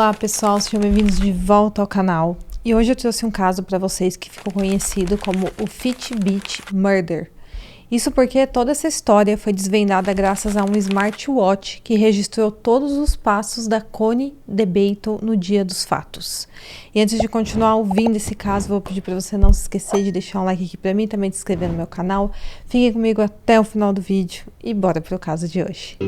Olá pessoal, sejam bem-vindos de volta ao canal. E hoje eu trouxe um caso para vocês que ficou conhecido como o Fitbit Murder. Isso porque toda essa história foi desvendada graças a um smartwatch que registrou todos os passos da Connie DeBaton no dia dos fatos. E antes de continuar ouvindo esse caso, vou pedir para você não se esquecer de deixar um like aqui para mim, também de se inscrever no meu canal. Fiquem comigo até o final do vídeo e bora pro caso de hoje.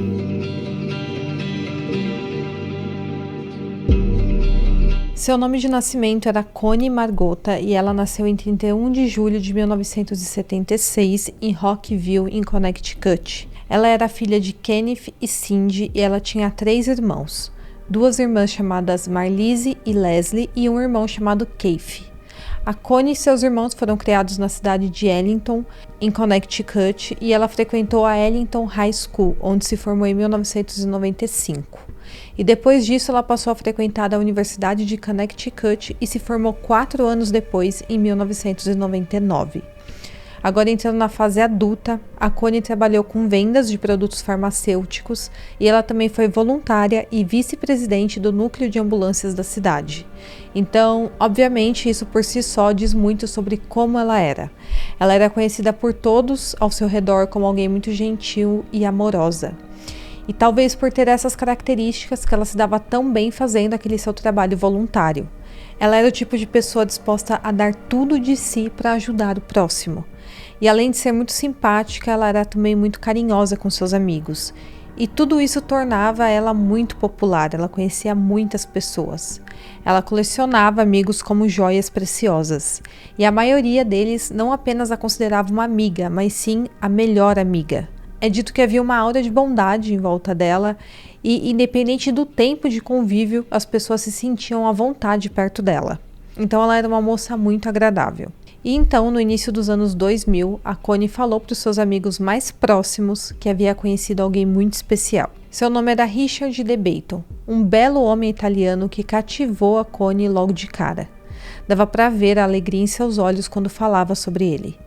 Seu nome de nascimento era Connie Margota e ela nasceu em 31 de julho de 1976 em Rockville, em Connecticut. Ela era filha de Kenneth e Cindy e ela tinha 3 irmãos. 2 irmãs chamadas Marlise e Leslie e um irmão chamado Keith. A Connie e seus irmãos foram criados na cidade de Ellington, em Connecticut, e ela frequentou a Ellington High School, onde se formou em 1995. E depois disso ela passou a frequentar a Universidade de Connecticut e se formou 4 anos depois, em 1999. Agora entrando na fase adulta, a Connie trabalhou com vendas de produtos farmacêuticos e ela também foi voluntária e vice-presidente do núcleo de ambulâncias da cidade. Então, obviamente, isso por si só diz muito sobre como ela era. Ela era conhecida por todos ao seu redor como alguém muito gentil e amorosa. E talvez por ter essas características que ela se dava tão bem fazendo aquele seu trabalho voluntário. Ela era o tipo de pessoa disposta a dar tudo de si para ajudar o próximo. E além de ser muito simpática, ela era também muito carinhosa com seus amigos. E tudo isso tornava ela muito popular, ela conhecia muitas pessoas. Ela colecionava amigos como joias preciosas. E a maioria deles não apenas a considerava uma amiga, mas sim a melhor amiga. É dito que havia uma aura de bondade em volta dela e, independente do tempo de convívio, as pessoas se sentiam à vontade perto dela. Então ela era uma moça muito agradável. E então, no início dos anos 2000, a Connie falou para os seus amigos mais próximos que havia conhecido alguém muito especial. Seu nome era Richard DeBaton, um belo homem italiano que cativou a Connie logo de cara. Dava para ver a alegria em seus olhos quando falava sobre ele.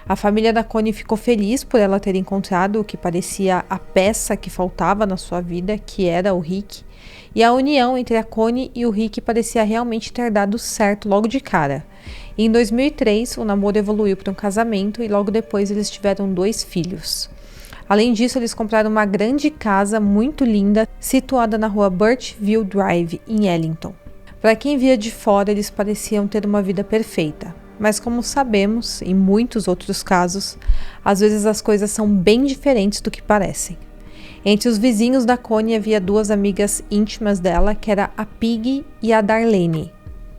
A família da Connie ficou feliz por ela ter encontrado o que parecia a peça que faltava na sua vida, que era o Rick, e a união entre a Connie e o Rick parecia realmente ter dado certo logo de cara. E em 2003, o namoro evoluiu para um casamento e logo depois eles tiveram 2 filhos. Além disso, eles compraram uma grande casa muito linda, situada na rua Birchville Drive, em Ellington. Para quem via de fora, eles pareciam ter uma vida perfeita. Mas como sabemos, em muitos outros casos, às vezes as coisas são bem diferentes do que parecem. Entre os vizinhos da Connie havia 2 amigas íntimas dela, que era a Pig e a Darlene.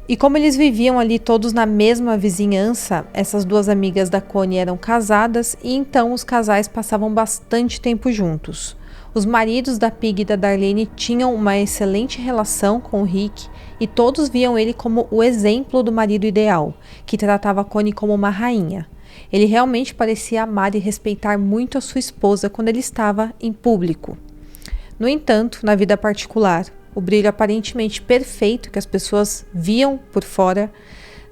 E como eles viviam ali todos na mesma vizinhança, essas 2 amigas da Connie eram casadas e então os casais passavam bastante tempo juntos. Os maridos da Pig e da Darlene tinham uma excelente relação com o Rick e todos viam ele como o exemplo do marido ideal, que tratava a Connie como uma rainha. Ele realmente parecia amar e respeitar muito a sua esposa quando ele estava em público. No entanto, na vida particular, o brilho aparentemente perfeito que as pessoas viam por fora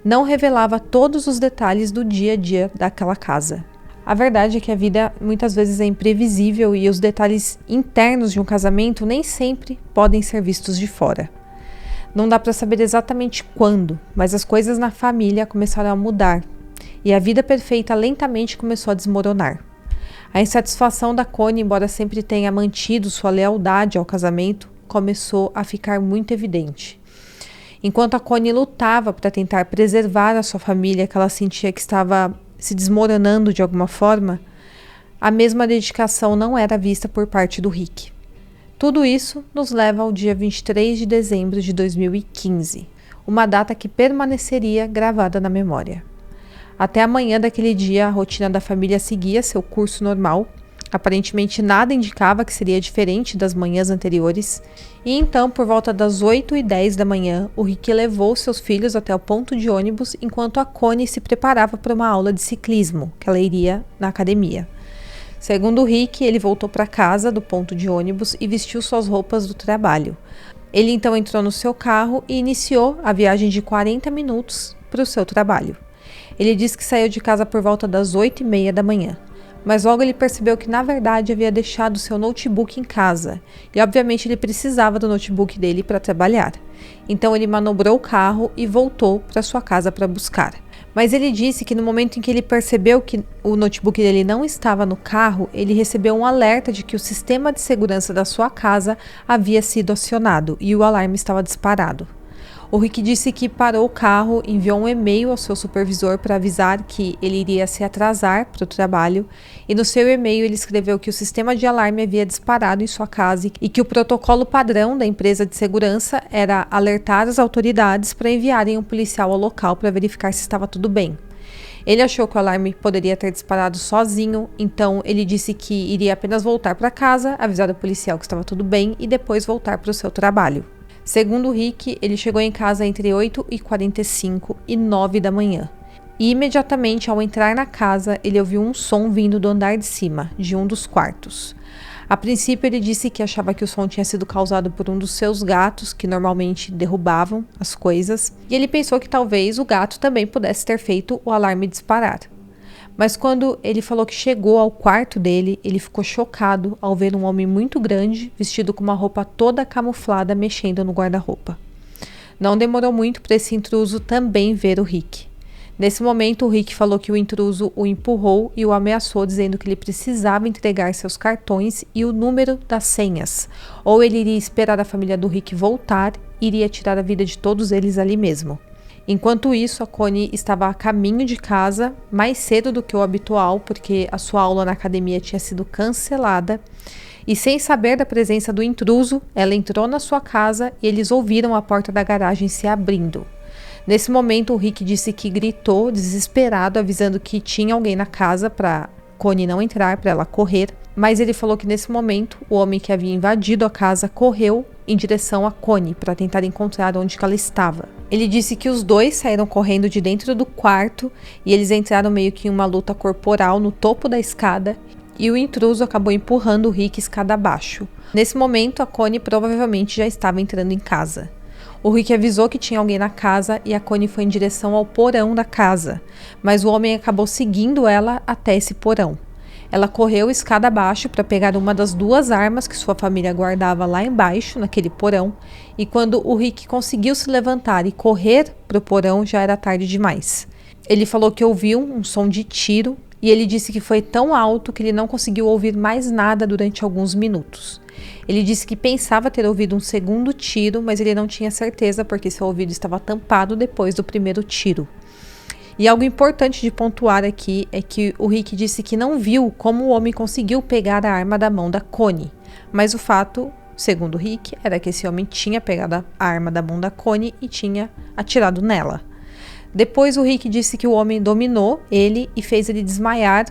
não revelava todos os detalhes do dia a dia daquela casa. A verdade é que a vida muitas vezes é imprevisível e os detalhes internos de um casamento nem sempre podem ser vistos de fora. Não dá para saber exatamente quando, mas as coisas na família começaram a mudar e a vida perfeita lentamente começou a desmoronar. A insatisfação da Connie, embora sempre tenha mantido sua lealdade ao casamento, começou a ficar muito evidente. Enquanto a Connie lutava para tentar preservar a sua família, que ela sentia que estava se desmoronando de alguma forma, a mesma dedicação não era vista por parte do Rick. Tudo isso nos leva ao dia 23 de dezembro de 2015, uma data que permaneceria gravada na memória. Até a manhã daquele dia, a rotina da família seguia seu curso normal. Aparentemente nada indicava que seria diferente das manhãs anteriores, e então, por volta das 8h10 da manhã, o Rick levou seus filhos até o ponto de ônibus enquanto a Connie se preparava para uma aula de ciclismo, que ela iria na academia. Segundo o Rick, ele voltou para casa do ponto de ônibus e vestiu suas roupas do trabalho. Ele então entrou no seu carro e iniciou a viagem de 40 minutos para o seu trabalho. Ele disse que saiu de casa por volta das 8h30 da manhã. mas logo ele percebeu que na verdade havia deixado seu notebook em casa e obviamente ele precisava do notebook dele para trabalhar. Então ele manobrou o carro e voltou para sua casa para buscar. Mas ele disse que no momento em que ele percebeu que o notebook dele não estava no carro, ele recebeu um alerta de que o sistema de segurança da sua casa havia sido acionado e o alarme estava disparado. O Rick disse que parou o carro, enviou um e-mail ao seu supervisor para avisar que ele iria se atrasar para o trabalho e no seu e-mail ele escreveu que o sistema de alarme havia disparado em sua casa e que o protocolo padrão da empresa de segurança era alertar as autoridades para enviarem um policial ao local para verificar se estava tudo bem. Ele achou que o alarme poderia ter disparado sozinho, então ele disse que iria apenas voltar para casa, avisar o policial que estava tudo bem e depois voltar para o seu trabalho. Segundo Rick, ele chegou em casa entre 8h45 e 9 da manhã. E imediatamente ao entrar na casa, ele ouviu um som vindo do andar de cima, de um dos quartos. A princípio ele disse que achava que o som tinha sido causado por um dos seus gatos, que normalmente derrubavam as coisas, e ele pensou que talvez o gato também pudesse ter feito o alarme disparar. Mas quando ele falou que chegou ao quarto dele, ele ficou chocado ao ver um homem muito grande, vestido com uma roupa toda camuflada, mexendo no guarda-roupa. Não demorou muito para esse intruso também ver o Rick. Nesse momento, o Rick falou que o intruso o empurrou e o ameaçou, dizendo que ele precisava entregar seus cartões e o número das senhas, ou ele iria esperar a família do Rick voltar e iria tirar a vida de todos eles ali mesmo. Enquanto isso, a Connie estava a caminho de casa, mais cedo do que o habitual, porque a sua aula na academia tinha sido cancelada. E sem saber da presença do intruso, ela entrou na sua casa e eles ouviram a porta da garagem se abrindo. Nesse momento, o Rick disse que gritou, desesperado, avisando que tinha alguém na casa para Connie não entrar, para ela correr. Mas ele falou que nesse momento, o homem que havia invadido a casa correu em direção a Connie para tentar encontrar onde ela estava. Ele disse que os dois saíram correndo de dentro do quarto e eles entraram meio que em uma luta corporal no topo da escada e o intruso acabou empurrando o Rick escada abaixo. Nesse momento, a Connie provavelmente já estava entrando em casa. O Rick avisou que tinha alguém na casa e a Connie foi em direção ao porão da casa, mas o homem acabou seguindo ela até esse porão. Ela correu escada abaixo para pegar uma das duas armas que sua família guardava lá embaixo, naquele porão, e quando o Rick conseguiu se levantar e correr para o porão, já era tarde demais. Ele falou que ouviu um som de tiro e ele disse que foi tão alto que ele não conseguiu ouvir mais nada durante alguns minutos. Ele disse que pensava ter ouvido um segundo tiro, mas ele não tinha certeza porque seu ouvido estava tampado depois do primeiro tiro. E algo importante de pontuar aqui é que o Rick disse que não viu como o homem conseguiu pegar a arma da mão da Connie. Mas o fato, segundo o Rick, era que esse homem tinha pegado a arma da mão da Connie e tinha atirado nela. Depois o Rick disse que o homem dominou ele e fez ele desmaiar,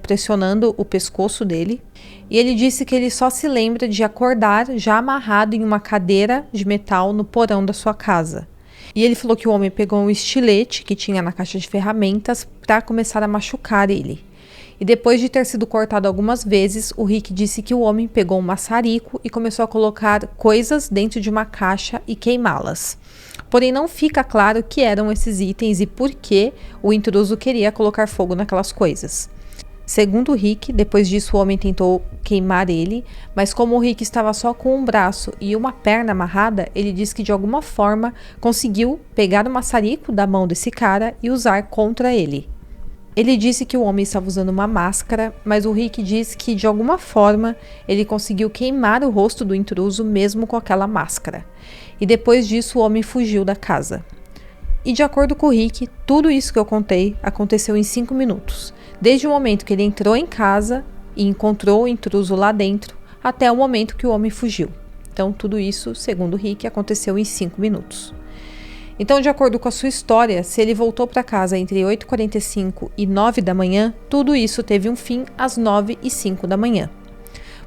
pressionando o pescoço dele. E ele disse que ele só se lembra de acordar já amarrado em uma cadeira de metal no porão da sua casa. E ele falou que o homem pegou um estilete que tinha na caixa de ferramentas para começar a machucar ele. E depois de ter sido cortado algumas vezes, o Rick disse que o homem pegou um maçarico e começou a colocar coisas dentro de uma caixa e queimá-las. Porém, não fica claro o que eram esses itens e por que o intruso queria colocar fogo naquelas coisas. Segundo o Rick, depois disso o homem tentou queimar ele, mas como o Rick estava só com um braço e uma perna amarrada, ele disse que de alguma forma conseguiu pegar o maçarico da mão desse cara e usar contra ele. Ele disse que o homem estava usando uma máscara, mas o Rick disse que de alguma forma ele conseguiu queimar o rosto do intruso mesmo com aquela máscara. E depois disso o homem fugiu da casa. E de acordo com o Rick, tudo isso que eu contei aconteceu em 5 minutos. Desde o momento que ele entrou em casa e encontrou o intruso lá dentro, até o momento que o homem fugiu. Então, tudo isso, segundo o Rick, aconteceu em 5 minutos. Então, de acordo com a sua história, se ele voltou para casa entre 8h45 e 9 da manhã, tudo isso teve um fim às 9h05 da manhã.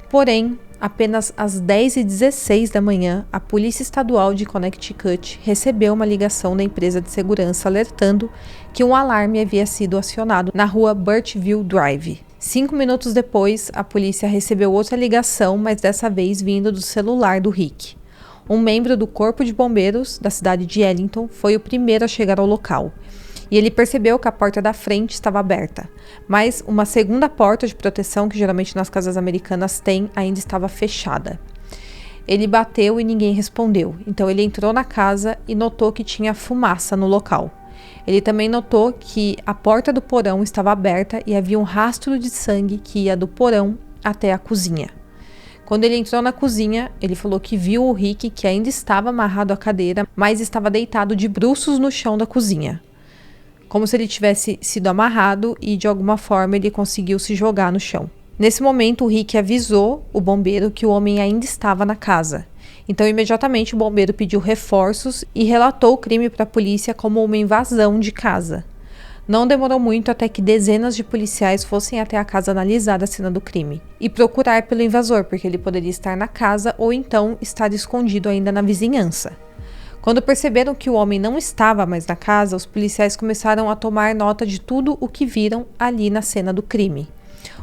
Porém, apenas às 10h16 da manhã, a Polícia Estadual de Connecticut recebeu uma ligação da empresa de segurança alertando que um alarme havia sido acionado na rua Birchville Drive. 5 minutos depois, a polícia recebeu outra ligação, mas dessa vez vindo do celular do Rick. Um membro do Corpo de Bombeiros da cidade de Ellington foi o primeiro a chegar ao local. e ele percebeu que a porta da frente estava aberta, mas uma segunda porta de proteção, que geralmente nas casas americanas tem, ainda estava fechada. Ele bateu e ninguém respondeu, então ele entrou na casa e notou que tinha fumaça no local. Ele também notou que a porta do porão estava aberta e havia um rastro de sangue que ia do porão até a cozinha. Quando ele entrou na cozinha, ele falou que viu o Rick, que ainda estava amarrado à cadeira, mas estava deitado de bruços no chão da cozinha, como se ele tivesse sido amarrado e de alguma forma ele conseguiu se jogar no chão. Nesse momento, o Rick avisou o bombeiro que o homem ainda estava na casa. Então, imediatamente, o bombeiro pediu reforços e relatou o crime para a polícia como uma invasão de casa. Não demorou muito até que dezenas de policiais fossem até a casa analisar a cena do crime e procurar pelo invasor, porque ele poderia estar na casa ou então estar escondido ainda na vizinhança. Quando perceberam que o homem não estava mais na casa, os policiais começaram a tomar nota de tudo o que viram ali na cena do crime.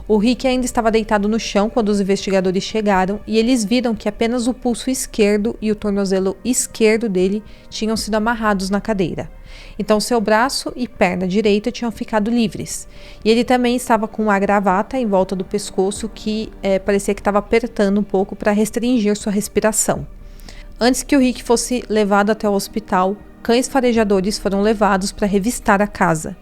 O Rick ainda estava deitado no chão quando os investigadores chegaram e eles viram que apenas o pulso esquerdo e o tornozelo esquerdo dele tinham sido amarrados na cadeira. Então seu braço e perna direita tinham ficado livres. E ele também estava com uma gravata em volta do pescoço que parecia que estava apertando um pouco para restringir sua respiração. Antes que o Rick fosse levado até o hospital, cães farejadores foram levados para revistar a casa,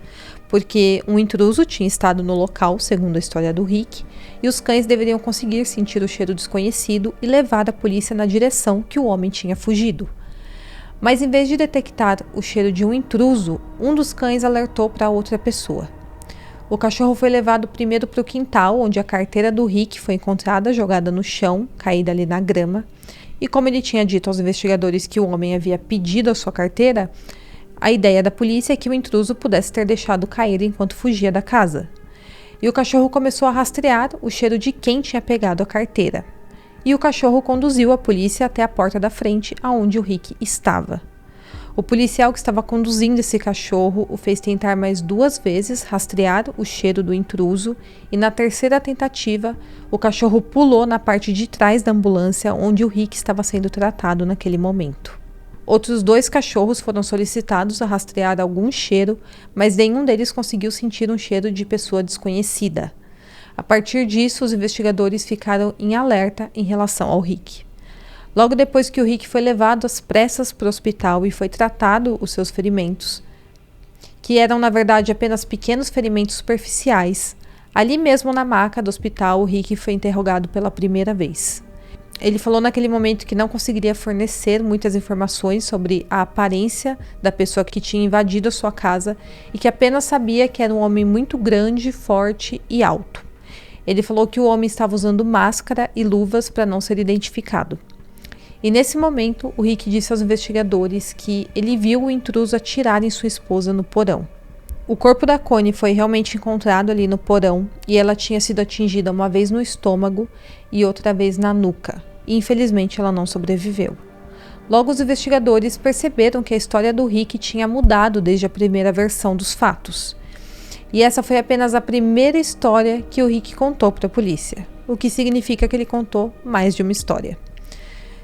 porque um intruso tinha estado no local, segundo a história do Rick, e os cães deveriam conseguir sentir o cheiro desconhecido e levar a polícia na direção que o homem tinha fugido. Mas em vez de detectar o cheiro de um intruso, um dos cães alertou para outra pessoa. O cachorro foi levado primeiro para o quintal, onde a carteira do Rick foi encontrada jogada no chão, caída ali na grama, e como ele tinha dito aos investigadores que o homem havia pedido a sua carteira, a ideia da polícia é que o intruso pudesse ter deixado cair enquanto fugia da casa. E o cachorro começou a rastrear o cheiro de quem tinha pegado a carteira. E o cachorro conduziu a polícia até a porta da frente, aonde o Rick estava. O policial que estava conduzindo esse cachorro o fez tentar mais 2 vezes rastrear o cheiro do intruso e na terceira tentativa, o cachorro pulou na parte de trás da ambulância onde o Rick estava sendo tratado naquele momento. Outros 2 cachorros foram solicitados a rastrear algum cheiro, mas nenhum deles conseguiu sentir um cheiro de pessoa desconhecida. A partir disso, os investigadores ficaram em alerta em relação ao Rick. Logo depois que o Rick foi levado às pressas para o hospital e foi tratado os seus ferimentos, que eram na verdade apenas pequenos ferimentos superficiais, ali mesmo na maca do hospital o Rick foi interrogado pela primeira vez. Ele falou naquele momento que não conseguiria fornecer muitas informações sobre a aparência da pessoa que tinha invadido a sua casa e que apenas sabia que era um homem muito grande, forte e alto. Ele falou que o homem estava usando máscara e luvas para não ser identificado. E nesse momento, o Rick disse aos investigadores que ele viu o intruso atirar em sua esposa no porão. O corpo da Connie foi realmente encontrado ali no porão e ela tinha sido atingida uma vez no estômago e outra vez na nuca. E infelizmente ela não sobreviveu. Logo os investigadores perceberam que a história do Rick tinha mudado desde a primeira versão dos fatos. E essa foi apenas a primeira história que o Rick contou para a polícia, o que significa que ele contou mais de uma história.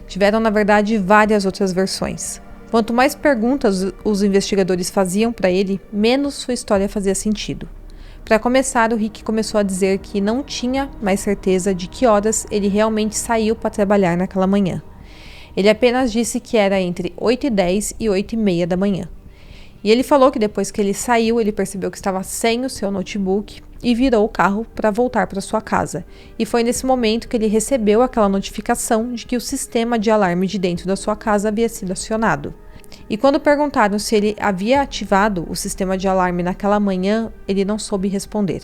Tiveram, na verdade, várias outras versões. Quanto mais perguntas os investigadores faziam para ele, menos sua história fazia sentido. Para começar, o Rick começou a dizer que não tinha mais certeza de que horas ele realmente saiu para trabalhar naquela manhã. Ele apenas disse que era entre 8h10 e 8h30 da manhã. E ele falou que depois que ele saiu, ele percebeu que estava sem o seu notebook e virou o carro para voltar para sua casa. E foi nesse momento que ele recebeu aquela notificação de que o sistema de alarme de dentro da sua casa havia sido acionado. E quando perguntaram se ele havia ativado o sistema de alarme naquela manhã, ele não soube responder.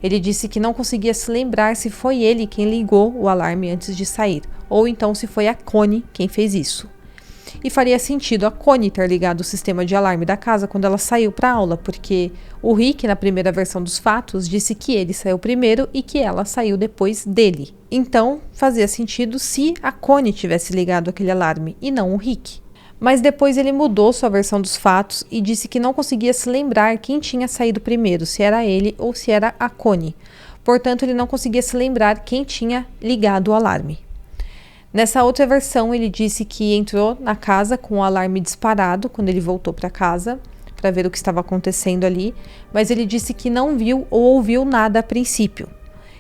Ele disse que não conseguia se lembrar se foi ele quem ligou o alarme antes de sair, ou então se foi a Connie quem fez isso. E faria sentido a Connie ter ligado o sistema de alarme da casa quando ela saiu para a aula, porque o Rick, na primeira versão dos fatos, disse que ele saiu primeiro e que ela saiu depois dele. Então, fazia sentido se a Connie tivesse ligado aquele alarme e não o Rick. Mas depois ele mudou sua versão dos fatos e disse que não conseguia se lembrar quem tinha saído primeiro, se era ele ou se era a Connie. Portanto, ele não conseguia se lembrar quem tinha ligado o alarme. Nessa outra versão, ele disse que entrou na casa com o alarme disparado quando ele voltou para casa, para ver o que estava acontecendo ali, mas ele disse que não viu ou ouviu nada a princípio.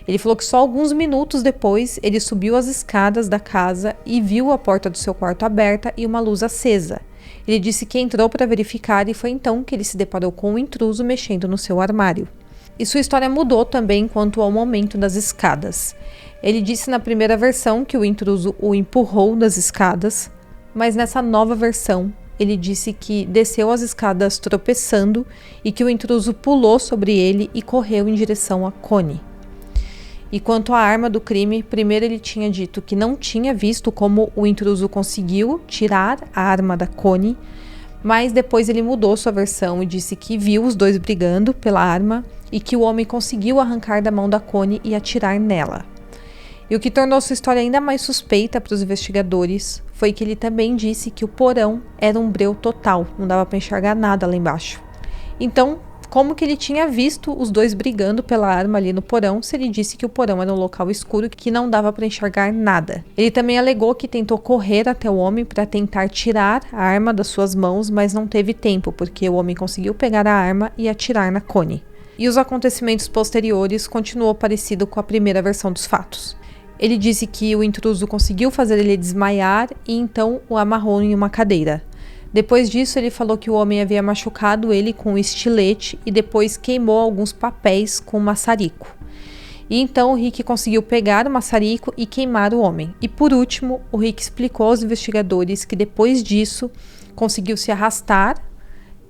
Ele falou que só alguns minutos depois ele subiu as escadas da casa e viu a porta do seu quarto aberta e uma luz acesa. Ele disse que entrou para verificar e foi então que ele se deparou com um intruso mexendo no seu armário. E sua história mudou também quanto ao momento das escadas. Ele disse na primeira versão que o intruso o empurrou das escadas, mas nessa nova versão ele disse que desceu as escadas tropeçando e que o intruso pulou sobre ele e correu em direção a Connie. E quanto à arma do crime, primeiro ele tinha dito que não tinha visto como o intruso conseguiu tirar a arma da Connie, mas depois ele mudou sua versão e disse que viu os dois brigando pela arma e que o homem conseguiu arrancar da mão da Connie e atirar nela. E o que tornou sua história ainda mais suspeita para os investigadores foi que ele também disse que o porão era um breu total, não dava para enxergar nada lá embaixo. Então, como que ele tinha visto os dois brigando pela arma ali no porão, se ele disse que o porão era um local escuro que não dava para enxergar nada? Ele também alegou que tentou correr até o homem para tentar tirar a arma das suas mãos, mas não teve tempo, porque o homem conseguiu pegar a arma e atirar na Connie. E os acontecimentos posteriores continuou parecido com a primeira versão dos fatos. Ele disse que o intruso conseguiu fazer ele desmaiar e então o amarrou em uma cadeira. Depois disso, ele falou que o homem havia machucado ele com um estilete e depois queimou alguns papéis com maçarico. E então o Rick conseguiu pegar o maçarico e queimar o homem. E por último, o Rick explicou aos investigadores que depois disso conseguiu se arrastar,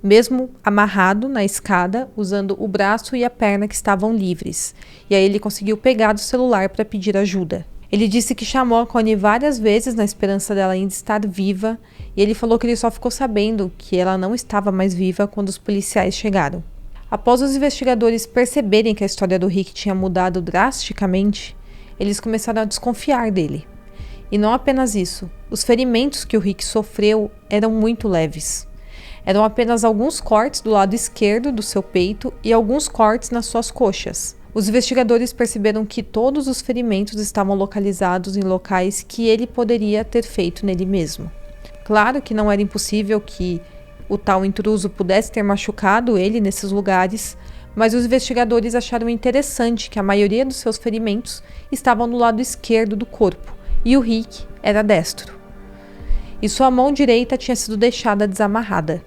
mesmo amarrado na escada, usando o braço e a perna que estavam livres. E aí ele conseguiu pegar o celular para pedir ajuda. Ele disse que chamou a Connie várias vezes na esperança dela ainda estar viva, e ele falou que ele só ficou sabendo que ela não estava mais viva quando os policiais chegaram. Após os investigadores perceberem que a história do Rick tinha mudado drasticamente, eles começaram a desconfiar dele. E não apenas isso, os ferimentos que o Rick sofreu eram muito leves. Eram apenas alguns cortes do lado esquerdo do seu peito e alguns cortes nas suas coxas. Os investigadores perceberam que todos os ferimentos estavam localizados em locais que ele poderia ter feito nele mesmo. Claro que não era impossível que o tal intruso pudesse ter machucado ele nesses lugares, mas os investigadores acharam interessante que a maioria dos seus ferimentos estavam no lado esquerdo do corpo, e o Rick era destro. E sua mão direita tinha sido deixada desamarrada.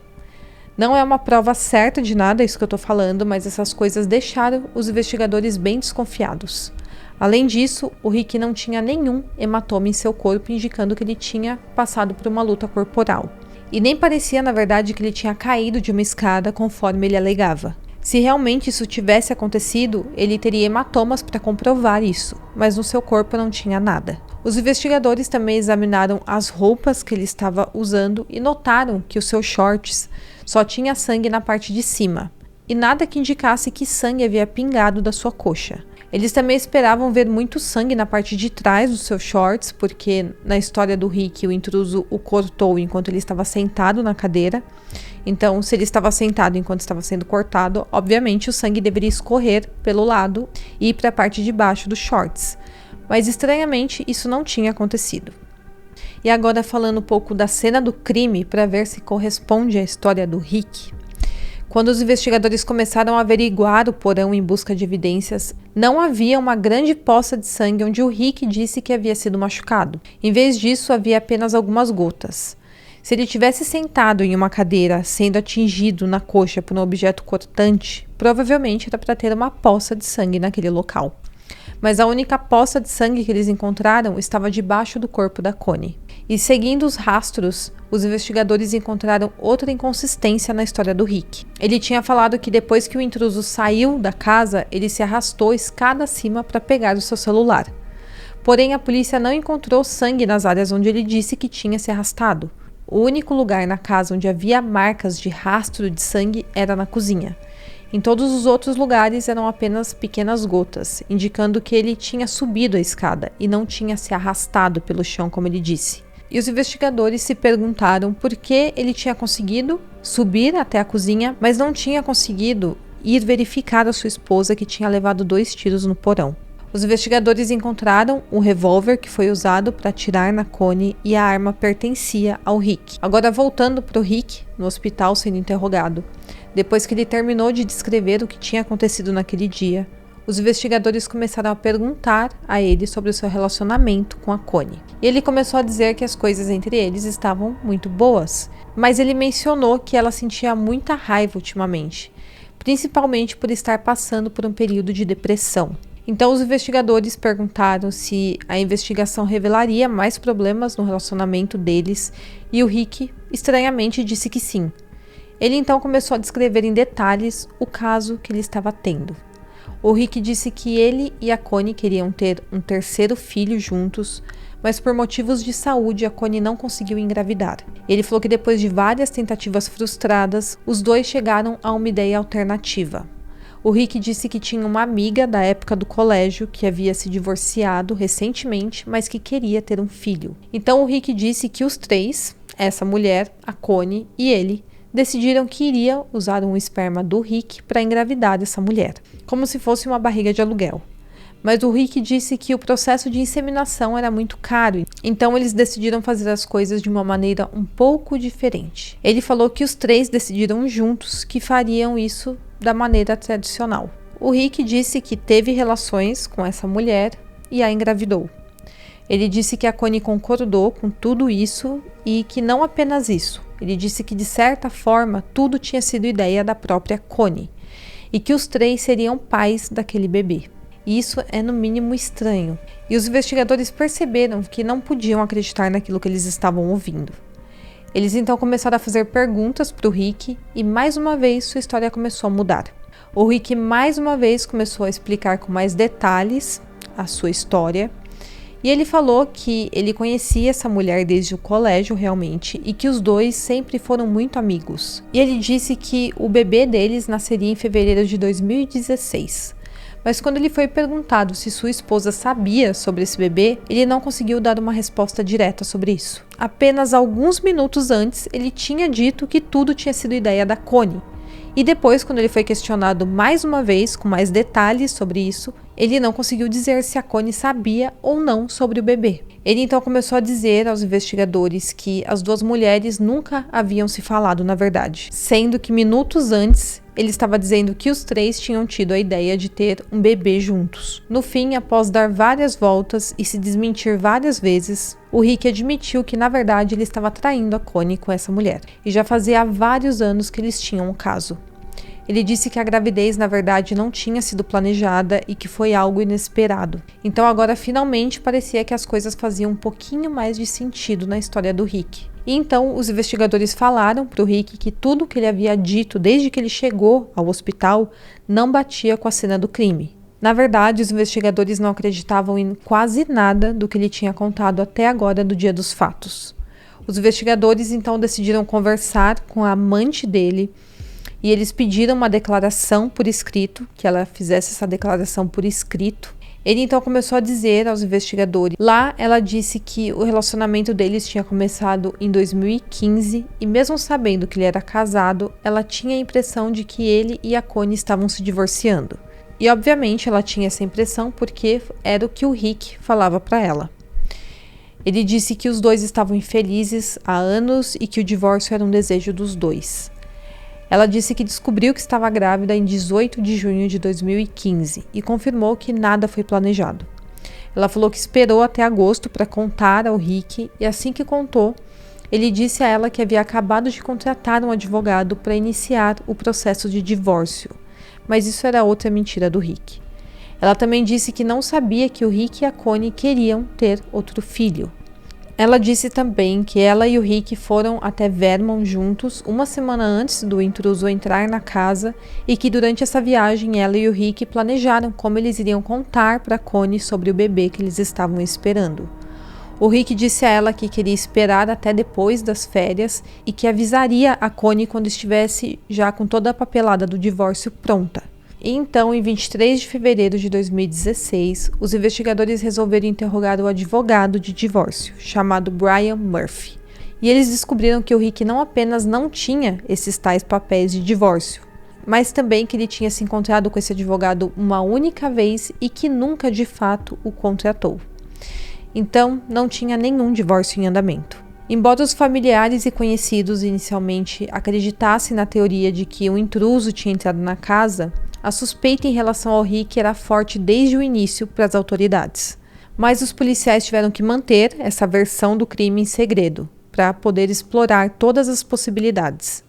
Não é uma prova certa de nada isso que eu estou falando, mas essas coisas deixaram os investigadores bem desconfiados. Além disso, o Rick não tinha nenhum hematoma em seu corpo, indicando que ele tinha passado por uma luta corporal. E nem parecia, na verdade, que ele tinha caído de uma escada, conforme ele alegava. Se realmente isso tivesse acontecido, ele teria hematomas para comprovar isso, mas no seu corpo não tinha nada. Os investigadores também examinaram as roupas que ele estava usando e notaram que os seus shorts só tinha sangue na parte de cima, e nada que indicasse que sangue havia pingado da sua coxa. Eles também esperavam ver muito sangue na parte de trás dos seus shorts, porque na história do Rick o intruso o cortou enquanto ele estava sentado na cadeira. Então, se ele estava sentado enquanto estava sendo cortado, obviamente o sangue deveria escorrer pelo lado e ir para a parte de baixo dos shorts. Mas estranhamente isso não tinha acontecido. E agora falando um pouco da cena do crime para ver se corresponde à história do Rick. Quando os investigadores começaram a averiguar o porão em busca de evidências, não havia uma grande poça de sangue onde o Rick disse que havia sido machucado. Em vez disso, havia apenas algumas gotas. Se ele tivesse sentado em uma cadeira, sendo atingido na coxa por um objeto cortante, provavelmente era para ter uma poça de sangue naquele local. Mas a única poça de sangue que eles encontraram estava debaixo do corpo da Connie. E seguindo os rastros, os investigadores encontraram outra inconsistência na história do Rick. Ele tinha falado que depois que o intruso saiu da casa, ele se arrastou escada acima para pegar o seu celular. Porém, a polícia não encontrou sangue nas áreas onde ele disse que tinha se arrastado. O único lugar na casa onde havia marcas de rastro de sangue era na cozinha. Em todos os outros lugares eram apenas pequenas gotas, indicando que ele tinha subido a escada e não tinha se arrastado pelo chão, como ele disse. E os investigadores se perguntaram por que ele tinha conseguido subir até a cozinha, mas não tinha conseguido ir verificar a sua esposa, que tinha levado 2 tiros no porão. Os investigadores encontraram o revólver que foi usado para atirar na Connie e a arma pertencia ao Rick. Agora voltando para o Rick, no hospital sendo interrogado. Depois que ele terminou de descrever o que tinha acontecido naquele dia, os investigadores começaram a perguntar a ele sobre o seu relacionamento com a Connie. E ele começou a dizer que as coisas entre eles estavam muito boas, mas ele mencionou que ela sentia muita raiva ultimamente, principalmente por estar passando por um período de depressão. Então os investigadores perguntaram se a investigação revelaria mais problemas no relacionamento deles e o Rick estranhamente disse que sim. Ele então começou a descrever em detalhes o caso que ele estava tendo. O Rick disse que ele e a Connie queriam ter um terceiro filho juntos, mas por motivos de saúde a Connie não conseguiu engravidar. Ele falou que depois de várias tentativas frustradas, os dois chegaram a uma ideia alternativa. O Rick disse que tinha uma amiga da época do colégio que havia se divorciado recentemente, mas que queria ter um filho. Então o Rick disse que os três, essa mulher, a Connie e ele, decidiram que iriam usar um esperma do Rick para engravidar dessa mulher, como se fosse uma barriga de aluguel. Mas o Rick disse que o processo de inseminação era muito caro, então eles decidiram fazer as coisas de uma maneira um pouco diferente. Ele falou que os três decidiram juntos que fariam isso da maneira tradicional. O Rick disse que teve relações com essa mulher e a engravidou. Ele disse que a Connie concordou com tudo isso e que não apenas isso. Ele disse que de certa forma tudo tinha sido ideia da própria Connie e que os três seriam pais daquele bebê. Isso é no mínimo estranho, e os investigadores perceberam que não podiam acreditar naquilo que eles estavam ouvindo. Eles então começaram a fazer perguntas para o Rick e mais uma vez sua história começou a mudar. O Rick mais uma vez começou a explicar com mais detalhes a sua história e ele falou que ele conhecia essa mulher desde o colégio realmente e que os dois sempre foram muito amigos. E ele disse que o bebê deles nasceria em fevereiro de 2016. Mas quando ele foi perguntado se sua esposa sabia sobre esse bebê, ele não conseguiu dar uma resposta direta sobre isso. Apenas alguns minutos antes, ele tinha dito que tudo tinha sido ideia da Connie. E depois, quando ele foi questionado mais uma vez, com mais detalhes sobre isso, ele não conseguiu dizer se a Connie sabia ou não sobre o bebê. Ele então começou a dizer aos investigadores que as duas mulheres nunca haviam se falado na verdade, sendo que minutos antes ele estava dizendo que os três tinham tido a ideia de ter um bebê juntos. No fim, após dar várias voltas e se desmentir várias vezes, o Rick admitiu que na verdade ele estava traindo a Connie com essa mulher, e já fazia vários anos que eles tinham um caso. Ele disse que a gravidez, na verdade, não tinha sido planejada e que foi algo inesperado. Então agora finalmente parecia que as coisas faziam um pouquinho mais de sentido na história do Rick. E então os investigadores falaram para o Rick que tudo que ele havia dito desde que ele chegou ao hospital não batia com a cena do crime. Na verdade, os investigadores não acreditavam em quase nada do que ele tinha contado até agora do dia dos fatos. Os investigadores então decidiram conversar com a amante dele e eles pediram uma declaração por escrito, que ela fizesse essa declaração por escrito. Ele então começou a dizer aos investigadores. Lá ela disse que o relacionamento deles tinha começado em 2015 e mesmo sabendo que ele era casado, ela tinha a impressão de que ele e a Connie estavam se divorciando. E obviamente ela tinha essa impressão porque era o que o Rick falava para ela. Ele disse que os dois estavam infelizes há anos e que o divórcio era um desejo dos dois. Ela disse que descobriu que estava grávida em 18 de junho de 2015 e confirmou que nada foi planejado. Ela falou que esperou até agosto para contar ao Rick e assim que contou, ele disse a ela que havia acabado de contratar um advogado para iniciar o processo de divórcio, mas isso era outra mentira do Rick. Ela também disse que não sabia que o Rick e a Connie queriam ter outro filho. Ela disse também que ela e o Rick foram até Vermont juntos uma semana antes do intruso entrar na casa e que durante essa viagem ela e o Rick planejaram como eles iriam contar para Connie sobre o bebê que eles estavam esperando. O Rick disse a ela que queria esperar até depois das férias e que avisaria a Connie quando estivesse já com toda a papelada do divórcio pronta. E então, em 23 de fevereiro de 2016, os investigadores resolveram interrogar o advogado de divórcio, chamado Brian Murphy. E eles descobriram que o Rick não apenas não tinha esses tais papéis de divórcio, mas também que ele tinha se encontrado com esse advogado uma única vez e que nunca de fato o contratou. Então, não tinha nenhum divórcio em andamento. Embora os familiares e conhecidos inicialmente acreditassem na teoria de que um intruso tinha entrado na casa, a suspeita em relação ao Rick era forte desde o início para as autoridades. Mas os policiais tiveram que manter essa versão do crime em segredo, para poder explorar todas as possibilidades.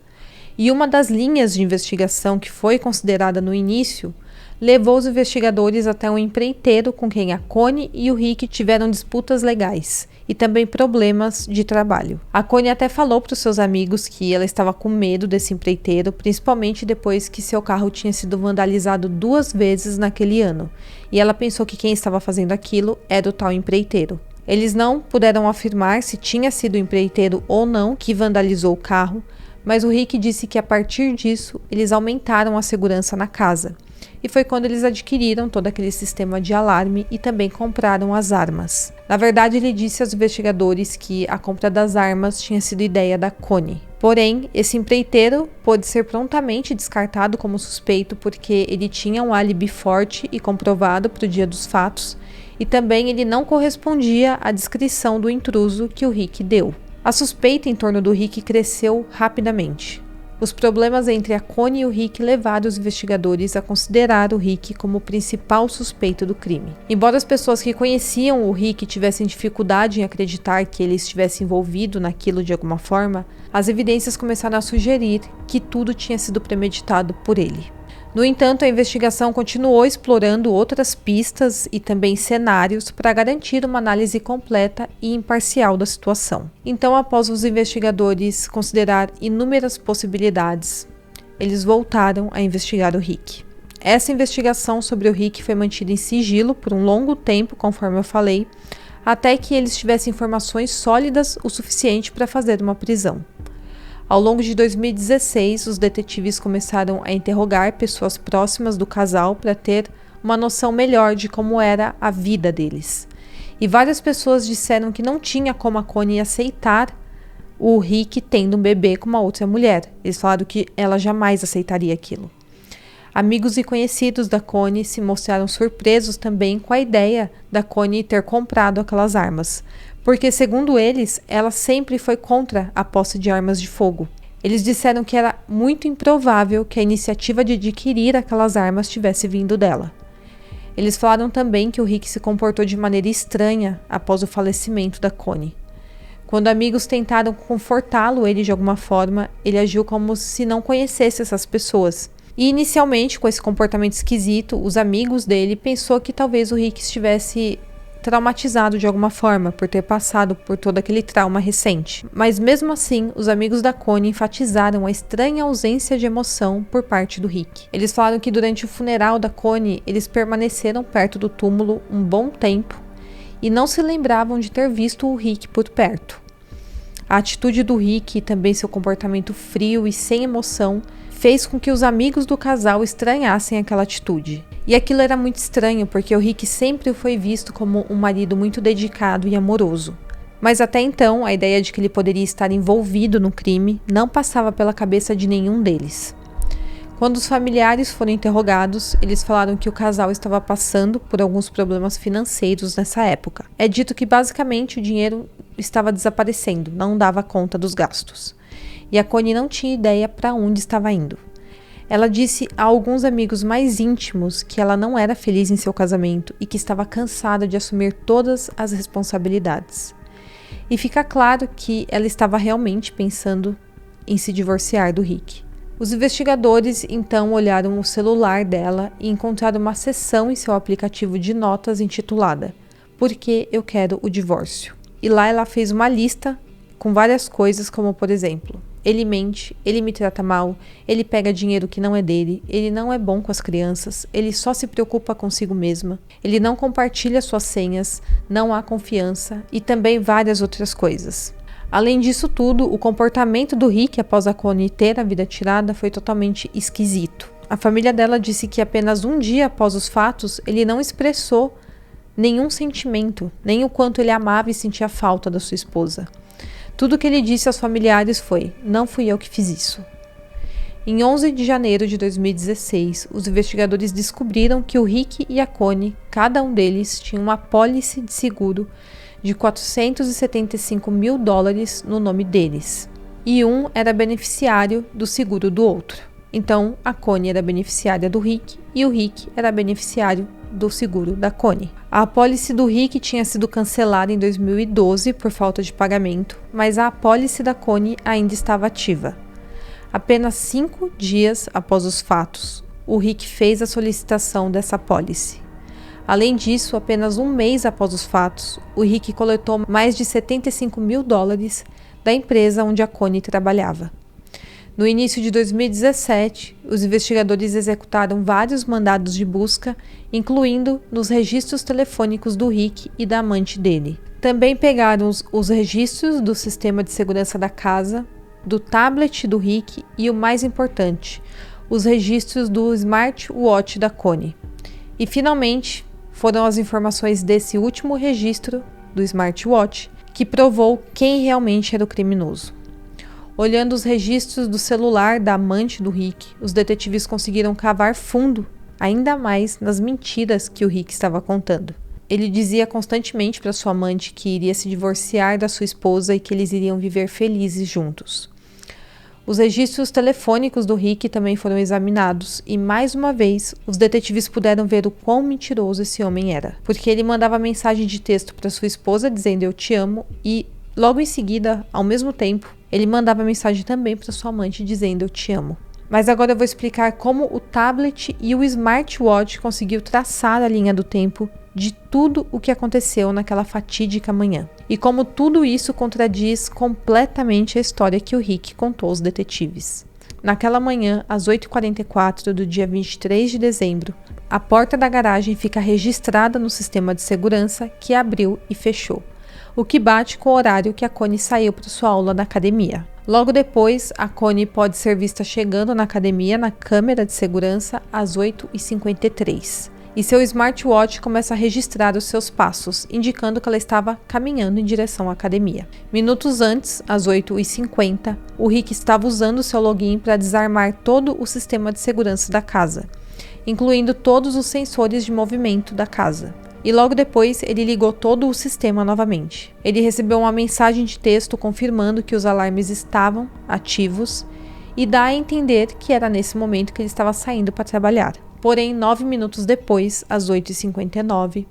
E uma das linhas de investigação que foi considerada no início levou os investigadores até um empreiteiro com quem a Connie e o Rick tiveram disputas legais e também problemas de trabalho. A Connie até falou para os seus amigos que ela estava com medo desse empreiteiro, principalmente depois que seu carro tinha sido vandalizado 2 vezes naquele ano, e ela pensou que quem estava fazendo aquilo era o tal empreiteiro. Eles não puderam afirmar se tinha sido o empreiteiro ou não que vandalizou o carro, mas o Rick disse que a partir disso eles aumentaram a segurança na casa. E foi quando eles adquiriram todo aquele sistema de alarme e também compraram as armas. Na verdade, ele disse aos investigadores que a compra das armas tinha sido ideia da Connie. Porém, esse empreiteiro pôde ser prontamente descartado como suspeito porque ele tinha um álibi forte e comprovado para o dia dos fatos, e também ele não correspondia à descrição do intruso que o Rick deu. A suspeita em torno do Rick cresceu rapidamente. Os problemas entre a Connie e o Rick levaram os investigadores a considerar o Rick como o principal suspeito do crime. Embora as pessoas que conheciam o Rick tivessem dificuldade em acreditar que ele estivesse envolvido naquilo de alguma forma, as evidências começaram a sugerir que tudo tinha sido premeditado por ele. No entanto, a investigação continuou explorando outras pistas e também cenários para garantir uma análise completa e imparcial da situação. Então, após os investigadores considerar inúmeras possibilidades, eles voltaram a investigar o Rick. Essa investigação sobre o Rick foi mantida em sigilo por um longo tempo, conforme eu falei, até que eles tivessem informações sólidas o suficiente para fazer uma prisão. Ao longo de 2016, os detetives começaram a interrogar pessoas próximas do casal para ter uma noção melhor de como era a vida deles. E várias pessoas disseram que não tinha como a Connie aceitar o Rick tendo um bebê com uma outra mulher. Eles falaram que ela jamais aceitaria aquilo. Amigos e conhecidos da Connie se mostraram surpresos também com a ideia da Connie ter comprado aquelas armas, porque, segundo eles, ela sempre foi contra a posse de armas de fogo. Eles disseram que era muito improvável que a iniciativa de adquirir aquelas armas tivesse vindo dela. Eles falaram também que o Rick se comportou de maneira estranha após o falecimento da Connie. Quando amigos tentaram confortá-lo ele de alguma forma, ele agiu como se não conhecesse essas pessoas. E inicialmente, com esse comportamento esquisito, os amigos dele pensou que talvez o Rick estivesse traumatizado de alguma forma por ter passado por todo aquele trauma recente. Mas mesmo assim, os amigos da Connie enfatizaram a estranha ausência de emoção por parte do Rick. Eles falaram que durante o funeral da Connie, eles permaneceram perto do túmulo um bom tempo e não se lembravam de ter visto o Rick por perto. A atitude do Rick e também seu comportamento frio e sem emoção fez com que os amigos do casal estranhassem aquela atitude. E aquilo era muito estranho, porque o Rick sempre foi visto como um marido muito dedicado e amoroso. Mas até então, a ideia de que ele poderia estar envolvido no crime não passava pela cabeça de nenhum deles. Quando os familiares foram interrogados, eles falaram que o casal estava passando por alguns problemas financeiros nessa época. É dito que basicamente o dinheiro estava desaparecendo, não dava conta dos gastos. E a Connie não tinha ideia para onde estava indo. Ela disse a alguns amigos mais íntimos que ela não era feliz em seu casamento e que estava cansada de assumir todas as responsabilidades. E fica claro que ela estava realmente pensando em se divorciar do Rick. Os investigadores então olharam o celular dela e encontraram uma seção em seu aplicativo de notas intitulada "Por que eu quero o divórcio?". E lá ela fez uma lista com várias coisas, como por exemplo: ele mente, ele me trata mal, ele pega dinheiro que não é dele, ele não é bom com as crianças, ele só se preocupa consigo mesma, ele não compartilha suas senhas, não há confiança e também várias outras coisas. Além disso tudo, o comportamento do Rick após a Connie ter a vida tirada foi totalmente esquisito. A família dela disse que apenas um dia após os fatos, ele não expressou nenhum sentimento, nem o quanto ele amava e sentia falta da sua esposa. Tudo que ele disse aos familiares foi: "Não fui eu que fiz isso". Em 11 de janeiro de 2016, os investigadores descobriram que o Rick e a Connie, cada um deles, tinha uma apólice de seguro de $475 mil no nome deles. E um era beneficiário do seguro do outro. Então, a Connie era beneficiária do Rick e o Rick era beneficiário do seguro da Connie. A apólice do Rick tinha sido cancelada em 2012 por falta de pagamento, mas a apólice da Connie ainda estava ativa. Apenas 5 dias após os fatos, o Rick fez a solicitação dessa apólice. Além disso, apenas um mês após os fatos, o Rick coletou mais de $75 mil da empresa onde a Connie trabalhava. No início de 2017, os investigadores executaram vários mandados de busca, incluindo nos registros telefônicos do Rick e da amante dele. Também pegaram os registros do sistema de segurança da casa, do tablet do Rick e, o mais importante, os registros do smartwatch da Connie. E, finalmente, foram as informações desse último registro do smartwatch que provou quem realmente era o criminoso. Olhando os registros do celular da amante do Rick, os detetives conseguiram cavar fundo ainda mais nas mentiras que o Rick estava contando. Ele dizia constantemente para sua amante que iria se divorciar da sua esposa e que eles iriam viver felizes juntos. Os registros telefônicos do Rick também foram examinados e, mais uma vez, os detetives puderam ver o quão mentiroso esse homem era, porque ele mandava mensagem de texto para sua esposa dizendo "eu te amo" e, logo em seguida, ao mesmo tempo, ele mandava mensagem também para sua amante dizendo "eu te amo". Mas agora eu vou explicar como o tablet e o smartwatch conseguiu traçar a linha do tempo de tudo o que aconteceu naquela fatídica manhã. E como tudo isso contradiz completamente a história que o Rick contou aos detetives. Naquela manhã, às 8h44 do dia 23 de dezembro, a porta da garagem fica registrada no sistema de segurança que abriu e fechou, o que bate com o horário que a Connie saiu para sua aula na academia. Logo depois, a Connie pode ser vista chegando na academia na câmera de segurança às 8h53. E seu smartwatch começa a registrar os seus passos, indicando que ela estava caminhando em direção à academia. Minutos antes, às 8h50, o Rick estava usando seu login para desarmar todo o sistema de segurança da casa, incluindo todos os sensores de movimento da casa. E logo depois, ele ligou todo o sistema novamente. Ele recebeu uma mensagem de texto confirmando que os alarmes estavam ativos e dá a entender que era nesse momento que ele estava saindo para trabalhar. Porém, 9 minutos depois, às 8h59,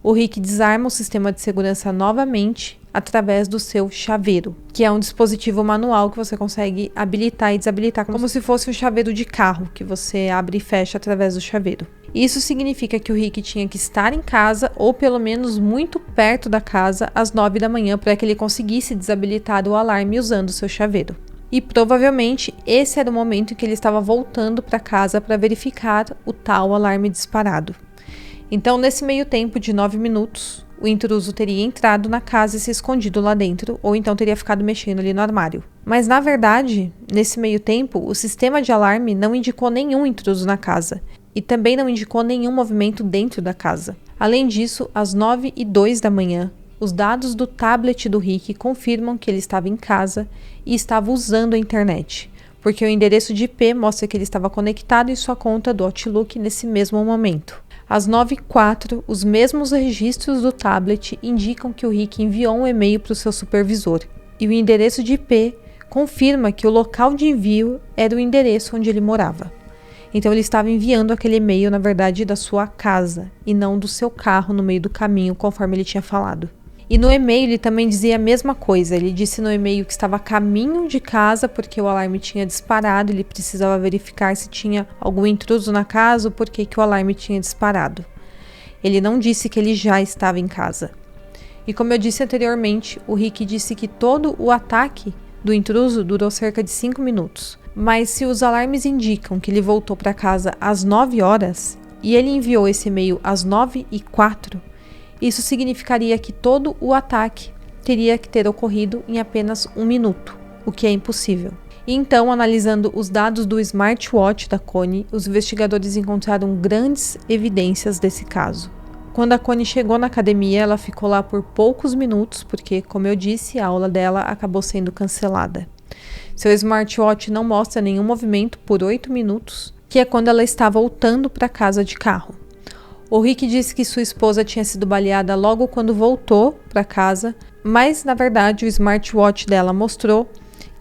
o Rick desarma o sistema de segurança novamente através do seu chaveiro, que é um dispositivo manual que você consegue habilitar e desabilitar como se fosse um chaveiro de carro, que você abre e fecha através do chaveiro. Isso significa que o Rick tinha que estar em casa, ou pelo menos muito perto da casa, às 9 da manhã, para que ele conseguisse desabilitar o alarme usando o seu chaveiro. E provavelmente esse era o momento em que ele estava voltando para casa para verificar o tal alarme disparado. Então, nesse meio tempo de 9 minutos, o intruso teria entrado na casa e se escondido lá dentro, ou então teria ficado mexendo ali no armário. Mas, na verdade, nesse meio tempo, o sistema de alarme não indicou nenhum intruso na casa, e também não indicou nenhum movimento dentro da casa. Além disso, às 9h02 da manhã, os dados do tablet do Rick confirmam que ele estava em casa e estava usando a internet, porque o endereço de IP mostra que ele estava conectado em sua conta do Outlook nesse mesmo momento. Às 9h04, os mesmos registros do tablet indicam que o Rick enviou um e-mail para o seu supervisor, e o endereço de IP confirma que o local de envio era o endereço onde ele morava. Então ele estava enviando aquele e-mail, na verdade, da sua casa, e não do seu carro no meio do caminho, conforme ele tinha falado. E no e-mail ele também dizia a mesma coisa. Ele disse no e-mail que estava a caminho de casa porque o alarme tinha disparado. Ele precisava verificar se tinha algum intruso na casa ou por que o alarme tinha disparado. Ele não disse que ele já estava em casa. E como eu disse anteriormente, o Rick disse que todo o ataque do intruso durou cerca de 5 minutos. Mas se os alarmes indicam que ele voltou para casa às 9 horas e ele enviou esse e-mail às 9h04, isso significaria que todo o ataque teria que ter ocorrido em apenas 1 minuto, o que é impossível. E então, analisando os dados do smartwatch da Connie, os investigadores encontraram grandes evidências desse caso. Quando a Connie chegou na academia, ela ficou lá por poucos minutos, porque, como eu disse, a aula dela acabou sendo cancelada. Seu smartwatch não mostra nenhum movimento por 8 minutos, que é quando ela está voltando para casa de carro. O Rick disse que sua esposa tinha sido baleada logo quando voltou para casa, mas na verdade o smartwatch dela mostrou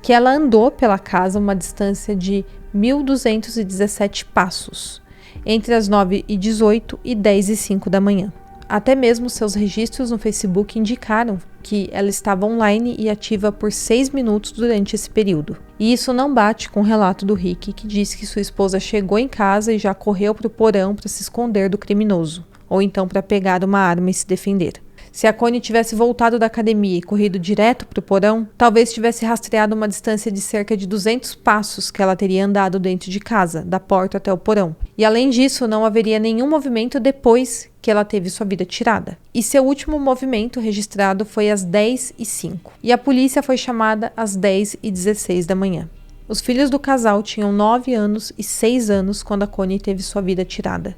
que ela andou pela casa uma distância de 1.217 passos, entre as 9h18 e 10h05 da manhã. Até mesmo seus registros no Facebook indicaram que ela estava online e ativa por 6 minutos durante esse período. E isso não bate com o relato do Rick, que disse que sua esposa chegou em casa e já correu para o porão para se esconder do criminoso, ou então para pegar uma arma e se defender. Se a Connie tivesse voltado da academia e corrido direto para o porão, talvez tivesse rastreado uma distância de cerca de 200 passos que ela teria andado dentro de casa, da porta até o porão. E além disso, não haveria nenhum movimento depois que ela teve sua vida tirada. E seu último movimento registrado foi às 10h05. E a polícia foi chamada às 10h16 da manhã. Os filhos do casal tinham 9 anos e 6 anos quando a Connie teve sua vida tirada.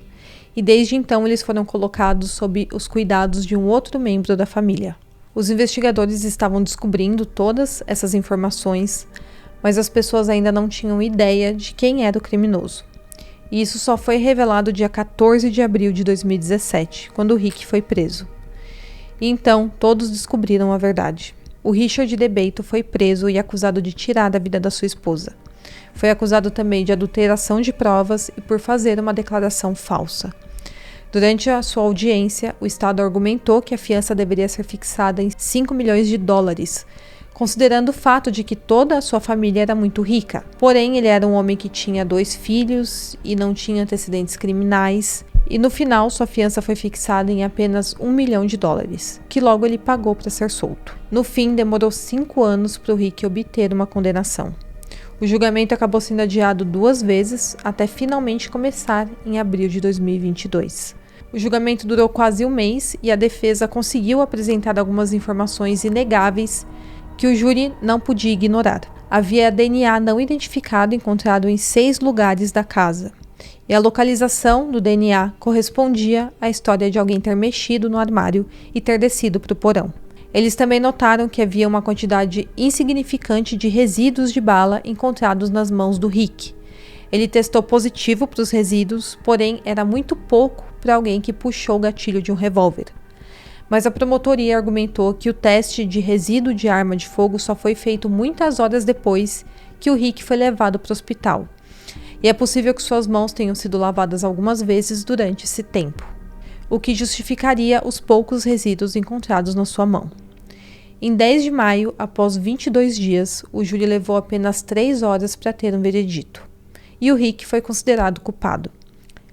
E desde então eles foram colocados sob os cuidados de um outro membro da família. Os investigadores estavam descobrindo todas essas informações, mas as pessoas ainda não tinham ideia de quem era o criminoso. E isso só foi revelado dia 14 de abril de 2017, quando o Rick foi preso. E então todos descobriram a verdade. O Richard DeBeito foi preso e acusado de tirar da vida da sua esposa. Foi acusado também de adulteração de provas e por fazer uma declaração falsa. Durante a sua audiência, o Estado argumentou que a fiança deveria ser fixada em $5 milhões, considerando o fato de que toda a sua família era muito rica. Porém, ele era um homem que tinha 2 filhos e não tinha antecedentes criminais, e no final sua fiança foi fixada em apenas $1 milhão, que logo ele pagou para ser solto. No fim, demorou 5 anos para o Rick obter uma condenação. O julgamento acabou sendo adiado 2 vezes, até finalmente começar em abril de 2022. O julgamento durou quase um mês e a defesa conseguiu apresentar algumas informações inegáveis que o júri não podia ignorar. Havia DNA não identificado encontrado em 6 lugares da casa, e a localização do DNA correspondia à história de alguém ter mexido no armário e ter descido para o porão. Eles também notaram que havia uma quantidade insignificante de resíduos de bala encontrados nas mãos do Rick. Ele testou positivo para os resíduos, porém era muito pouco para alguém que puxou o gatilho de um revólver. Mas a promotoria argumentou que o teste de resíduo de arma de fogo só foi feito muitas horas depois que o Rick foi levado para o hospital. E é possível que suas mãos tenham sido lavadas algumas vezes durante esse tempo, o que justificaria os poucos resíduos encontrados na sua mão. Em 10 de maio, após 22 dias, o júri levou apenas 3 horas para ter um veredito, e o Rick foi considerado culpado.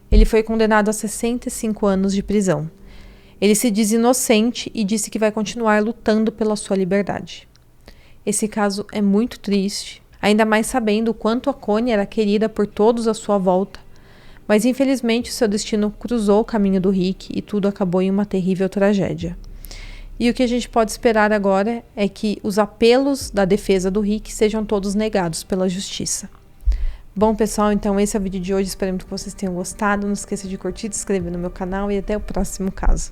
Ele foi condenado a 65 anos de prisão. Ele se diz inocente e disse que vai continuar lutando pela sua liberdade. Esse caso é muito triste, ainda mais sabendo o quanto a Connie era querida por todos à sua volta, mas infelizmente seu destino cruzou o caminho do Rick e tudo acabou em uma terrível tragédia. E o que a gente pode esperar agora é que os apelos da defesa do Rick sejam todos negados pela justiça. Bom, pessoal, então esse é o vídeo de hoje. Esperamos que vocês tenham gostado. Não esqueça de curtir, se inscrever no meu canal e até o próximo caso.